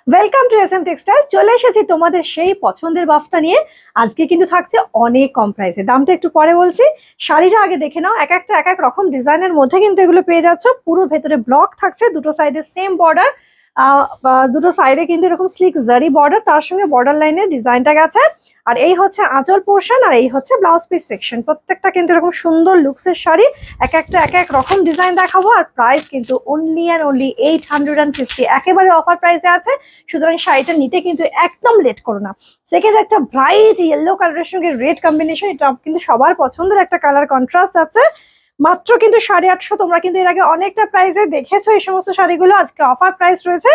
Welcome to SM textile. চলে এসেছি তোমাদের সেই পছন্দের বাফটা নিয়ে। আজকে কিন্তু থাকছে অনেক কম প্রাইসে, দামটা একটু পরে বলছি। শাড়িটা আগে দেখে নাও, এক একটা এক এক রকম ডিজাইনের মধ্যে কিন্তু এগুলো পেয়ে যাচ্ছ। পুরো ভেতরে ব্লক থাকছে, দুটো সাইডে সেম বর্ডার, দুটো সাইডে কিন্তু এরকম স্লিক জারি বর্ডার, তার সঙ্গে বর্ডার লাইনের ডিজাইনটা গেছে। আর এই হচ্ছে আঁচল পোর্শন, আর এই হচ্ছে ব্লাউজ পিস সেকশন। প্রত্যেকটা কিন্তু এরকম সুন্দর লুকসের শাড়ি, এক একটা এক এক রকম ডিজাইন দেখাবো। আর প্রাইস কিন্তু অনলি অ্যান্ড অনলি 850, একেবারে অফার প্রাইসে আছে। সুতরাং শাড়িটা নিতে কিন্তু একদম লেট করো না। সেকেন্ড, একটা ব্রাইট ইয়েলো কালারের সঙ্গে রেড কম্বিনেশন, এটা কিন্তু সবার পছন্দের একটা কালার কন্ট্রাস্ট আছে। মাত্র কিন্তু 850। তোমরা কিন্তু এর আগে অনেকটা প্রাইসে দেখেছো এই সমস্ত শাড়িগুলো, আজকে অফার প্রাইস রয়েছে।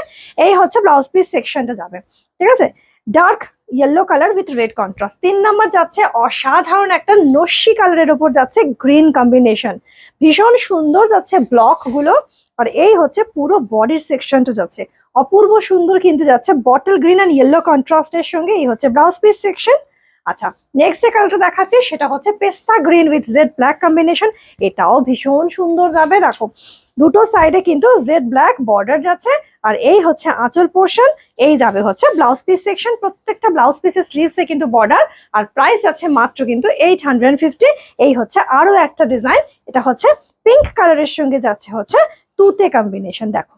এই হচ্ছে ব্লাউজ পিস সেকশনটা যাবে, ঠিক আছে। Dark yellow colour with red contrast. 3 number যাচ্ছে অসাধারণ একটা নস্যি কালারের ওপর যাচ্ছে গ্রিন কম্বিনেশন, ভীষণ সুন্দর যাচ্ছে ব্লক গুলো। আর এই হচ্ছে পুরো বডির সেকশনটা যাচ্ছে অপূর্ব সুন্দর কিন্তু যাচ্ছে বটল গ্রিন অ্যান্ড ইয়েলো কন্ট্রাস্টের সঙ্গে। এই হচ্ছে ব্লাউজ পিস সেকশন। আচ্ছা, নেক্সট যে কালারটা দেখাচ্ছি সেটা হচ্ছে পেস্তা green with jet black combination. এটাও ভীষণ সুন্দর যাবে। দেখো, দুটো সাইডে কিন্তু জেড ব্ল্যাক বর্ডার যাচ্ছে। আর এই হচ্ছে আঁচল পোর্শন, এই যাবে হচ্ছে ব্লাউজ পিস সেকশন। প্রত্যেকটা ব্লাউজ পিসের স্লিভসে কিন্তু বর্ডার। আর প্রাইস আছে মাত্র কিন্তু 850। এই হচ্ছে আরো একটা ডিজাইন, এটা হচ্ছে পিঙ্ক কালারের সঙ্গে যাচ্ছে হচ্ছে তুতে কম্বিনেশন। দেখো,